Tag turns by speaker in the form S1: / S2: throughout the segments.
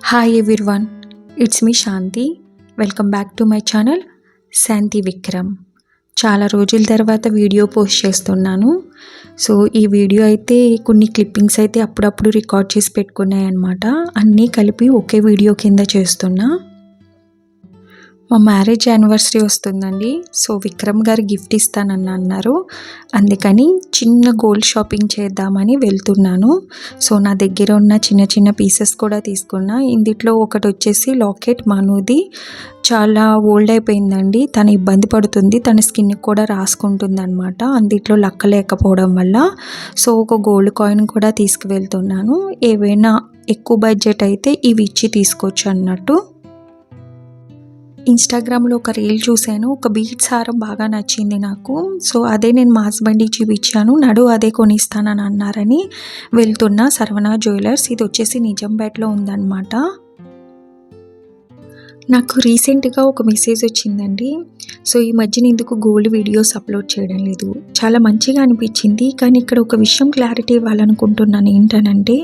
S1: Hi everyone, it's me Shanti. Welcome back to my channel Shanti Vikram. చాలా రోజుల తర్వాత వీడియో పోస్ట్ చేస్తున్నాను. సో ఈ వీడియో అయితే కొన్ని క్లిప్పింగ్స్ అయితే అప్పుడప్పుడు రికార్డ్ చేసి పెట్టుకున్నాయి అన్నమాట. అన్నీ కలిపి ఒకే వీడియో కింద చేస్తున్నా. మా మ్యారేజ్ యానివర్సరీ వస్తుందండి. సో విక్రమ్ గారు గిఫ్ట్ ఇస్తానని అన్నారు. అందుకని చిన్న గోల్డ్ షాపింగ్ చేద్దామని వెళ్తున్నాను. సో నా దగ్గర ఉన్న చిన్న చిన్న పీసెస్ కూడా తీసుకున్నా. ఇందులో ఒకటి వచ్చేసి లాకెట్ మనుది. చాలా ఓల్డ్ అయిపోయిందండి. తను ఇబ్బంది పడుతుంది, తన స్కిన్ కూడా రాసుకుంటుంది అనమాట. అందులో లక్క లేకపోవడం వల్ల. సో ఒక గోల్డ్ కాయిన్ కూడా తీసుకువెళ్తున్నాను. ఏవైనా ఎక్కువ బడ్జెట్ అయితే ఇవి ఇచ్చి తీసుకోవచ్చు అన్నట్టు. ఇన్స్టాగ్రామ్లో ఒక రీల్ చూశాను. ఒక బీడ్స్ హారం బాగా నచ్చింది నాకు. సో అదే నేను మా హస్బెండ్కి చూపించాను. నడు అదే కొనిస్తానని అన్నారని వెళ్తున్నా సరవణ జ్యువెలర్స్. ఇది వచ్చేసి నిజాంపేటలో ఉందన్నమాట. నాకు రీసెంట్గా ఒక మెసేజ్ వచ్చిందండి. సో ఈ మధ్యన ఎందుకు గోల్డ్ వీడియోస్ అప్లోడ్ చేయడం లేదు, చాలా మంచిగా అనిపించింది. కానీ ఇక్కడ ఒక విషయం క్లారిటీ ఇవ్వాలనుకుంటున్నాను. ఏంటనంటే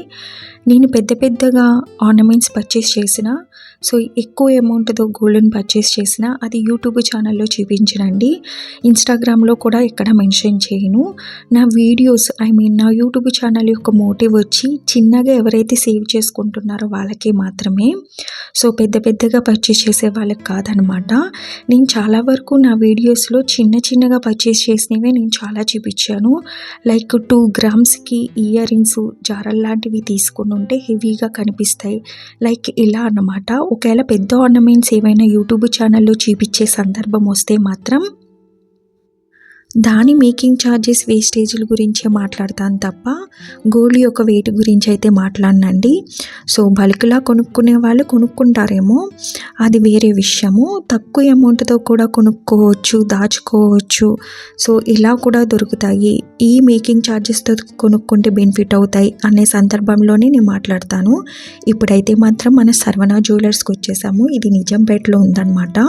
S1: నేను పెద్దగా ఆర్నమెంట్స్ పర్చేస్ చేసిన, సో ఎక్కువ అమౌంట్తో గోల్డ్ని పర్చేస్ చేసిన అది యూట్యూబ్ ఛానల్లో చూపించనండి. ఇన్స్టాగ్రామ్లో కూడా ఎక్కడ మెన్షన్ చేయను. నా వీడియోస్ నా యూట్యూబ్ ఛానల్ యొక్క మోటివ్ వచ్చి చిన్నగా ఎవరైతే సేవ్ చేసుకుంటున్నారో వాళ్ళకే మాత్రమే. సో పెద్దగా పర్చేస్ చేసే వాళ్ళకి కాదనమాట. నేను చాలా వరకు నా వీడియోస్లో చిన్నగా పర్చేస్ చేసినవే నేను చాలా చూపించాను. లైక్ 2 గ్రామ్స్కి ఇయర్ రింగ్స్, జారల్ లాంటివి తీసుకుని ఉంటే హెవీగా కనిపిస్తాయి. లైక్ ఇలా అన్నమాట. ఒకవేళ పెద్ద ఆర్నమెంట్స్ ఏవైనా యూట్యూబ్ ఛానల్లో చూపించే సందర్భం వస్తే మాత్రం దాని మేకింగ్ ఛార్జెస్, వేస్టేజ్ల గురించే మాట్లాడతాను తప్ప గోల్డ్ యొక్క వెయిట్ గురించి అయితే మాట్లాడనండి. సో బల్క్లా కొనుక్కునే వాళ్ళు కొనుక్కుంటారేమో, అది వేరే విషయము. తక్కువ అమౌంట్తో కూడా కొనుక్కోవచ్చు, దాచుకోవచ్చు. సో ఇలా కూడా దొరుకుతాయి. ఈ మేకింగ్ ఛార్జెస్తో కొనుక్కుంటే బెనిఫిట్ అవుతాయి అనే సందర్భంలోనే నేను మాట్లాడతాను. ఇప్పుడైతే మాత్రం మన సరవణ జ్యువెలర్స్కి వచ్చేసాము. ఇది నిజాంపేటలో ఉందన్నమాట.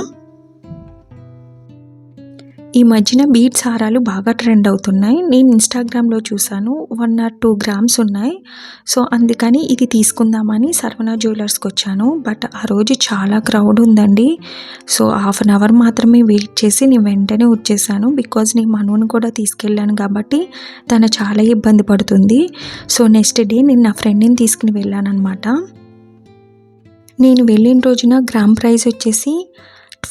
S1: ఈ మధ్యన బీడ్స్ హారాలు బాగా ట్రెండ్ అవుతున్నాయి. నేను ఇన్స్టాగ్రామ్లో చూశాను. 1 or 2 గ్రామ్స్ ఉన్నాయి. సో అందుకని ఇది తీసుకుందామని సరవణ జ్యువెలర్స్కి వచ్చాను. బట్ ఆ రోజు చాలా క్రౌడ్ ఉందండి. సో ½ an hour మాత్రమే వెయిట్ చేసి నేను వెంటనే వచ్చేసాను. బికాజ్ నేను మనుని కూడా తీసుకెళ్ళాను కాబట్టి తను చాలా ఇబ్బంది పడుతుంది. సో నెక్స్ట్ డే నేను నా ఫ్రెండ్ని తీసుకుని వెళ్ళాను అనమాట. నేను వెళ్ళిన రోజున గ్రామ్ ప్రైస్ వచ్చేసి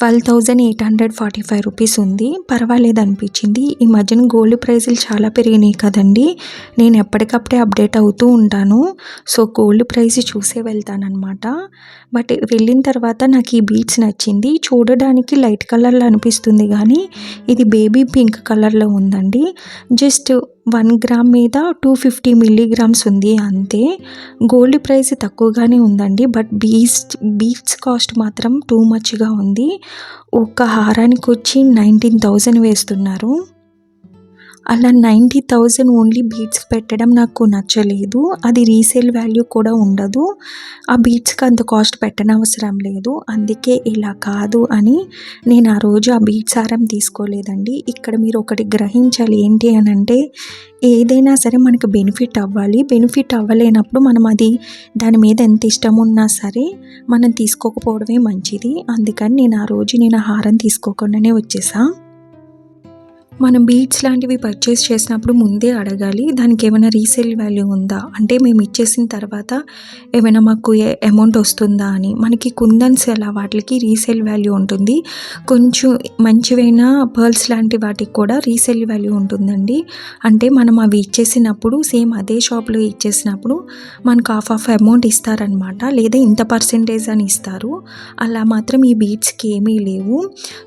S1: 12,845 రూపీస్ ఉంది. పర్వాలేదు అనిపించింది. ఈ మధ్యన గోల్డ్ ప్రైజులు చాలా పెరిగినాయి కదండి. నేను ఎప్పటికప్పుడే అప్డేట్ అవుతూ ఉంటాను. సో గోల్డ్ ప్రైస్ చూసే వెళ్తానమాట. బట్ వెళ్ళిన తర్వాత నాకు ఈ బీడ్స్ నచ్చింది. చూడడానికి లైట్ కలర్లో అనిపిస్తుంది కానీ ఇది బేబీ పింక్ కలర్లో ఉందండి. జస్ట్ 1 గ్రామ్ మీద 250 మిల్లీగ్రామ్స్ ఉంది అంతే. గోల్డ్ ప్రైస్ తక్కువగానే ఉందండి. బట్ బీడ్స్ కాస్ట్ మాత్రం టూ మచ్గా ఉంది. ఒక హారానికి వచ్చి 19,000 వేస్తున్నారు. అలా 90,000 ఓన్లీ బీడ్స్ పెట్టడం నాకు నచ్చలేదు. అది రీసేల్ వాల్యూ కూడా ఉండదు. ఆ బీడ్స్కి అంత కాస్ట్ పెట్టనవసరం లేదు. అందుకే ఇలా కాదు అని నేను ఆ రోజు ఆ బీడ్స్ హారం తీసుకోలేదండి. ఇక్కడ మీరు ఒకటి గ్రహించాలి. ఏంటి అని అంటే ఏదైనా సరే మనకు బెనిఫిట్ అవ్వాలి. బెనిఫిట్ అవ్వలేనప్పుడు మనం దాని మీద ఎంత ఇష్టం ఉన్నా సరే మనం తీసుకోకపోవడమే మంచిది. అందుకని నేను ఆ రోజు ఆ హారం తీసుకోకుండానే వచ్చేసా. మనం బీడ్స్ లాంటివి పర్చేస్ చేసినప్పుడు ముందే అడగాలి, దానికి ఏమైనా రీసేల్ వాల్యూ ఉందా, అంటే మేము ఇచ్చేసిన తర్వాత ఏమైనా మాకు అమౌంట్ వస్తుందా అని. మనకి కుందన్స్ అలా వాటికి రీసేల్ వాల్యూ ఉంటుంది. కొంచెం మంచివైన పర్ల్స్ లాంటి వాటికి కూడా రీసేల్ వాల్యూ ఉంటుందండి. అంటే మనం అవి ఇచ్చేసినప్పుడు సేమ్ అదే షాప్లో ఇచ్చేసినప్పుడు మనకు హాఫ్ అమౌంట్ ఇస్తారనమాట, లేదా ఇంత పర్సెంటేజ్ అని ఇస్తారు. అలా మాత్రం ఈ బీడ్స్కి ఏమీ లేవు.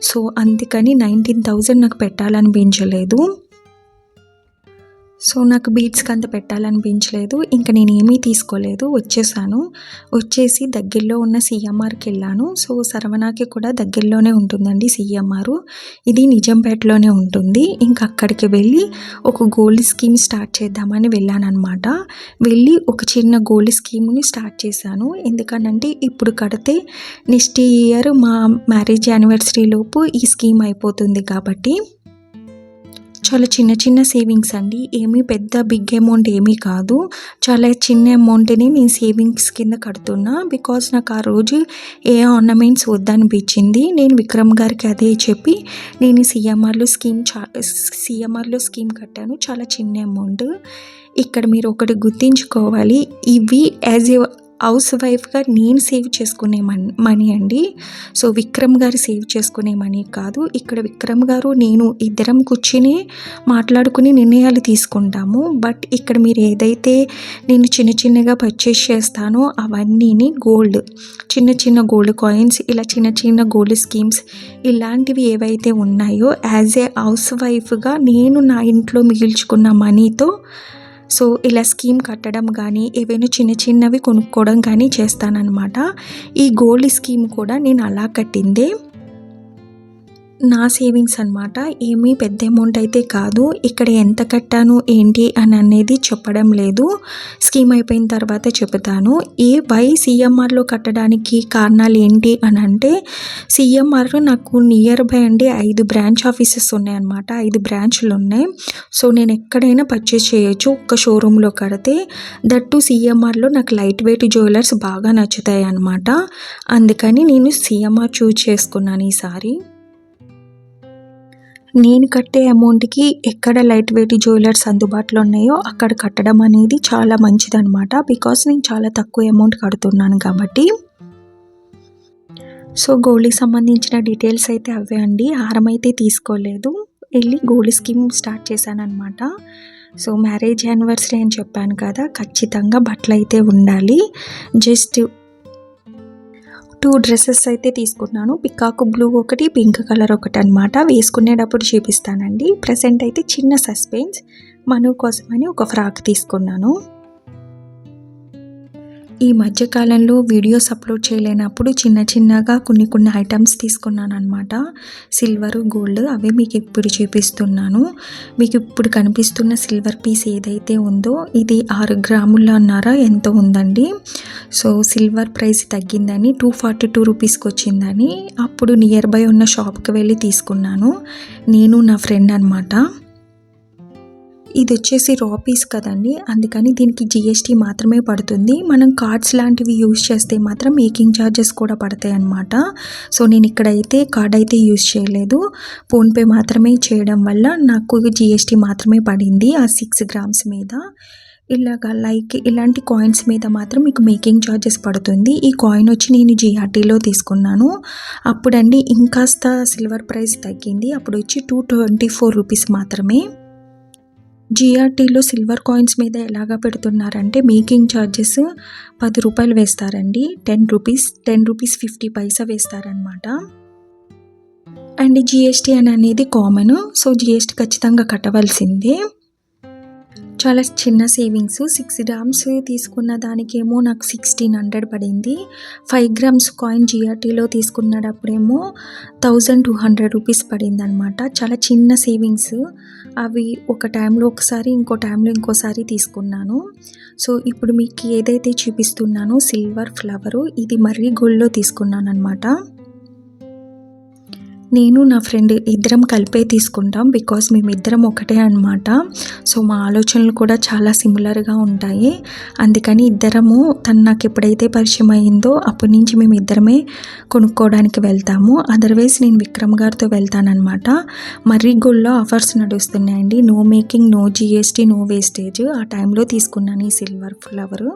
S1: సో అందుకని 19,000 నాకు పెట్టాలనిపించలేదు. సో నాకు బీడ్స్కి అంత పెట్టాలనిపించలేదు. ఇంకా నేను ఏమీ తీసుకోలేదు, వచ్చేసి దగ్గరలో ఉన్న సిఎంఆర్కి వెళ్ళాను. సో సరవణకి కూడా దగ్గరలోనే ఉంటుందండి సిఎంఆర్. ఇది నిజాంపేటలోనే ఉంటుంది. ఇంకా అక్కడికి వెళ్ళి ఒక గోల్డ్ స్కీమ్ స్టార్ట్ చేద్దామని వెళ్ళాను అనమాట. వెళ్ళి ఒక చిన్న గోల్డ్ స్కీమ్ని స్టార్ట్ చేశాను. ఎందుకనంటే ఇప్పుడు కడితే నెక్స్ట్ ఇయర్ మా మ్యారేజ్ యానివర్సరీ లోపు ఈ స్కీమ్ అయిపోతుంది కాబట్టి చాలా చిన్న చిన్న సేవింగ్స్ అండి. ఏమీ పెద్ద బిగ్ అమౌంట్ ఏమీ కాదు. చాలా చిన్న అమౌంట్‌ని నేను సేవింగ్స్ కింద కడుతున్నా. బికాజ్ నాకు ఆ రోజు ఏ ఆర్నమెంట్స్ వద్దనిపించింది. నేను విక్రమ్ గారికి అదే చెప్పి నేను సీఎంఆర్‌లో స్కీమ్ కట్టాను. చాలా చిన్న అమౌంట్. ఇక్కడ మీరు ఒకటి గుర్తుంచుకోవాలి. ఇవి యాజ్ ఎ హౌస్ వైఫ్‌గా నేను సేవ్ చేసుకునే మనీ అండి. సో, విక్రమ్ గారు సేవ్ చేసుకునే మనీ కాదు. ఇక్కడ విక్రమ్ గారు నేను ఇద్దరం కూర్చొని మాట్లాడుకుని నిర్ణయాలు తీసుకుంటాము. బట్ ఇక్కడ మీరు ఏదైతే నేను చిన్న చిన్నగా పర్చేస్ చేస్తానో అవన్నీని గోల్డ్, చిన్న చిన్న గోల్డ్ కాయిన్స్, ఇలా చిన్న చిన్న గోల్డ్ స్కీమ్స్ ఇలాంటివి ఏవైతే ఉన్నాయో యాజ్ ఏ హౌస్ వైఫ్‌గా నేను నా ఇంట్లో మిగిల్చుకున్న మనీతో సో, ఇలా స్కీమ్ కట్టడం కానీ ఏవైనా చిన్న చిన్నవి కొనుక్కోవడం కానీ చేస్తానన్నమాట. ఈ గోల్డ్ స్కీమ్ కూడా నేను అలా కట్టిందే. నా సేవింగ్స్ అనమాట. ఏమీ పెద్ద అమౌంట్ అయితే కాదు. ఇక్కడ ఎంత కట్టాను ఏంటి అని అనేది చెప్పడం లేదు. స్కీమ్ అయిపోయిన తర్వాత చెబుతాను. వై సీఎంఆర్‌లో కట్టడానికి కారణాలు ఏంటి అని అంటే సీఎంఆర్ నాకు నియర్ బై అండి 5 బ్రాంచ్ ఆఫీసెస్ ఉన్నాయన్నమాట. 5 బ్రాంచ్లు ఉన్నాయి. సో, నేను ఎక్కడైనా పర్చేస్ చేయొచ్చు ఒక్క షోరూంలో కడితే. దట్టు సీఎంఆర్‌లో నాకు లైట్ వెయిట్ జ్యువెలర్స్ బాగా నచ్చుతాయి అన్నమాట. అందుకని నేను సీఎంఆర్ చూజ్ చేసుకున్నాను ఈసారి. నేను కట్టే అమౌంట్‌కి ఎక్కడ లైట్ వెయిట్ జ్యువెలర్స్ అందుబాటులో ఉన్నాయో అక్కడ కట్టడం అనేది చాలా మంచిదన్నమాట. బికాజ్ నేను చాలా తక్కువ అమౌంట్ కడుతున్నాను కాబట్టి. సో, గోల్డ్‌కి సంబంధించిన డీటెయిల్స్ అయితే అవే అండి. హారం అయితే తీసుకోలేదు. వెళ్ళి గోల్డ్ స్కీమ్ స్టార్ట్ చేశానన్నమాట. సో, మ్యారేజ్ యానివర్సరీ అని చెప్పాను కదా, ఖచ్చితంగా బట్టలైతే ఉండాలి. జస్ట్ 2 డ్రెస్సెస్ అయితే తీసుకున్నాను. పికాక్ బ్లూ ఒకటి, పింక్ కలర్ ఒకటి అనమాట. వేసుకునేటప్పుడు చూపిస్తానండి. ప్రెజెంట్ అయితే చిన్న సస్పెన్స్. మను కోసమని ఒక ఫ్రాక్ తీసుకున్నాను. ఈ మధ్యకాలంలో వీడియోస్ అప్లోడ్ చేయలేనప్పుడు చిన్న చిన్నగా కొన్ని ఐటమ్స్ తీసుకున్నాను అనమాట. సిల్వరు, గోల్డ్ అవి మీకు ఇప్పుడు చూపిస్తున్నాను. మీకు ఇప్పుడు కనిపిస్తున్న సిల్వర్ పీస్ ఏదైతే ఉందో ఇది 6 గ్రాములన్నర ఎంతో ఉందండి. సో, సిల్వర్ ప్రైస్ తగ్గిందని 242 రూపీస్కి వచ్చిందని అప్పుడు నియర్ బై ఉన్న షాప్కి వెళ్ళి తీసుకున్నాను. నేను నా ఫ్రెండ్ అనమాట. ఇది వచ్చేసి రా పీస్ కదండి, అందుకని దీనికి జిఎస్టీ మాత్రమే పడుతుంది. మనం కార్డ్స్ లాంటివి యూజ్ చేస్తే మాత్రం మేకింగ్ ఛార్జెస్ కూడా పడతాయి అన్నమాట. సో, నేను ఇక్కడైతే కార్డ్ అయితే యూజ్ చేయలేదు. ఫోన్పే మాత్రమే చేయడం వల్ల నాకు జిఎస్టీ మాత్రమే పడింది ఆ 6 గ్రామ్స్ మీద. ఇలాంటి కాయిన్స్ మీద మాత్రం మీకు మేకింగ్ ఛార్జెస్ పడుతుంది. ఈ కాయిన్ వచ్చి నేను జిఆర్టీలో తీసుకున్నాను. అప్పుడండి ఇంకాస్త సిల్వర్ ప్రైస్ తగ్గింది. అప్పుడు వచ్చి 224 రూపీస్ మాత్రమే. జిఆర్టీలో సిల్వర్ కాయిన్స్ మీద ఎలాగా పెడుతున్నారంటే మేకింగ్ ఛార్జెస్ 10 రూపాయలు వేస్తారండి. 10 రూపీస్ 50 పైసా వేస్తారనమాట. అండ్ జిఎస్టీ అనేది కామన్. సో, జిఎస్టీ ఖచ్చితంగా కట్టవలసిందే. చాలా చిన్న సేవింగ్స్. 6 గ్రామ్స్ తీసుకున్న దానికేమో నాకు 1600 పడింది. 5 గ్రామ్స్ కాయిన్ జిఆర్టీలో తీసుకున్నప్పుడేమో 1200 రూపీస్ పడింది అనమాట. చాలా చిన్న సేవింగ్స్. అవి ఒక టైంలో ఒకసారి, ఇంకో టైంలో ఇంకోసారి తీసుకున్నాను. సో, ఇప్పుడు మీకు ఏదైతే చూపిస్తున్నానో సిల్వర్ ఫ్లవరు ఇది మర్రి గోల్డ్‌లో తీసుకున్నాను అనమాట. నేను నా ఫ్రెండ్ ఇద్దరం కలిపే తీసుకుంటాం. బికాజ్ మేమిద్దరం ఒకటే అనమాట. సో, మా ఆలోచనలు కూడా చాలా సిమిలర్గా ఉంటాయి. అందుకని ఇద్దరము తను నాకు ఎప్పుడైతే పరిచయం అయిందో అప్పటి నుంచి మేము ఇద్దరమే కొనుక్కోవడానికి వెళ్తాము. అదర్వైజ్ నేను విక్రమ్ గారితో వెళ్తానమాట. మర్రి గోల్డ్‌లో ఆఫర్స్ నడుస్తున్నాయండి. No making, no GST, no wastage. ఆ టైంలో తీసుకున్నాను ఈ సిల్వర్ ఫ్లవరు.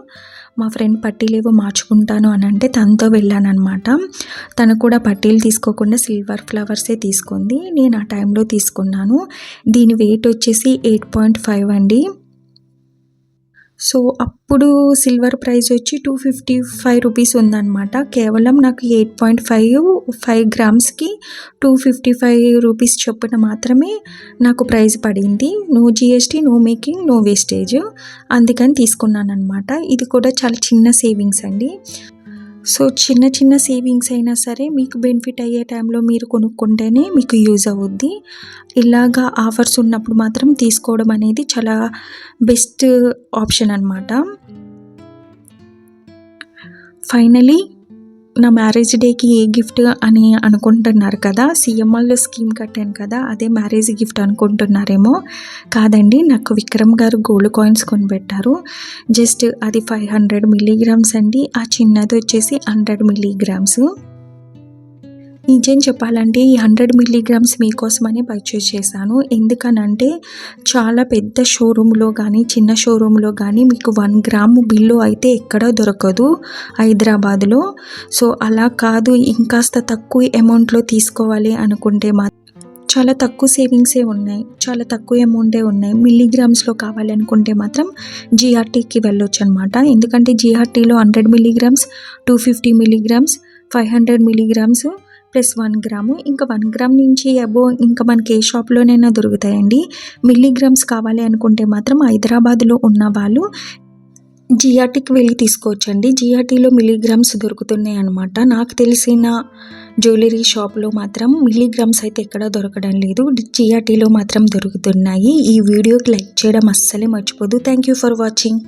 S1: మా ఫ్రెండ్ పట్టీలేవో మార్చుకుంటాను అని అంటే తనతో వెళ్ళానమాట. తను కూడా పట్టీలు తీసుకోకుండా సిల్వర్ ఫ్లవర్సే తీసుకుంది. నేను ఆ టైంలో తీసుకున్నాను. దీని వెయిట్ వచ్చేసి 8.5 అండి. సో, అప్పుడు సిల్వర్ ప్రైస్ వచ్చి 255 రూపీస్ ఉందన్నమాట. కేవలం నాకు 8.5 గ్రామ్స్కి 255 రూపీస్ చొప్పున మాత్రమే నాకు ప్రైస్ పడింది. No GST, no making, no wastage. అందుకని తీసుకున్నాను అనమాట. ఇది కూడా చాలా చిన్న సేవింగ్స్ అండి. సో, చిన్న చిన్న సేవింగ్స్ అయినా సరే మీకు బెనిఫిట్ అయ్యే టైంలో మీరు కొనుక్కుంటేనే మీకు యూజ్ అవుద్ది. ఇలాగా ఆఫర్స్ ఉన్నప్పుడు మాత్రం తీసుకోవడం అనేది చాలా బెస్ట్ ఆప్షన్ అనమాట. ఫైనలీ నా మ్యారేజ్ డేకి ఏ గిఫ్ట్ అని అనుకుంటున్నారు కదా, సిఎంఆర్లో స్కీమ్ కట్టాను కదా అదే మ్యారేజ్ గిఫ్ట్ అనుకుంటున్నారేమో. కాదండి, నాకు విక్రమ్ గారు గోల్డ్ కాయిన్స్ కొనిపెట్టారు. జస్ట్ అది 500 మిల్లీగ్రామ్స్ అండి. ఆ చిన్నది వచ్చేసి 100 మిల్లీగ్రామ్స్. నిజం చెప్పాలంటే ఈ 100 మిల్లీగ్రామ్స్ మీకోసమని పర్చేస్ చేశాను. ఎందుకనంటే చాలా పెద్ద షోరూంలో కానీ చిన్న షోరూంలో కానీ మీకు 1 గ్రాము బిల్లు అయితే ఎక్కడా దొరకదు హైదరాబాద్లో. సో అలా కాదు, ఇంకాస్త తక్కువ అమౌంట్లో తీసుకోవాలి అనుకుంటే చాలా తక్కువ సేవింగ్సే ఉన్నాయి, చాలా తక్కువ అమౌంటే ఉన్నాయి. మిల్లీగ్రామ్స్లో కావాలనుకుంటే మాత్రం జిఆర్టీకి వెళ్ళొచ్చు అనమాట. ఎందుకంటే జిఆర్టీలో 100 milligrams, 250 milligrams, 500 milligrams plus 1 gram, ఇంకా 1 గ్రామ్ నుంచి అబోవ్ ఇంకా మనకి ఏ షాప్లోనైనా దొరుకుతాయండి. మిల్లీగ్రామ్స్ కావాలి అనుకుంటే మాత్రం హైదరాబాద్లో ఉన్న వాళ్ళు జిఆర్టీకి వెళ్ళి తీసుకోవచ్చండి. జిఆర్టీలో మిల్లీగ్రామ్స్ దొరుకుతున్నాయి అనమాట. నాకు తెలిసిన జ్యువెలరీ షాప్లో మాత్రం మిల్లీగ్రామ్స్ అయితే ఎక్కడా దొరకడం లేదు, జిఆర్టీలో మాత్రం దొరుకుతున్నాయి. ఈ వీడియోకి లైక్ చేయడం అస్సలే మర్చిపోదు. Thank you for watching.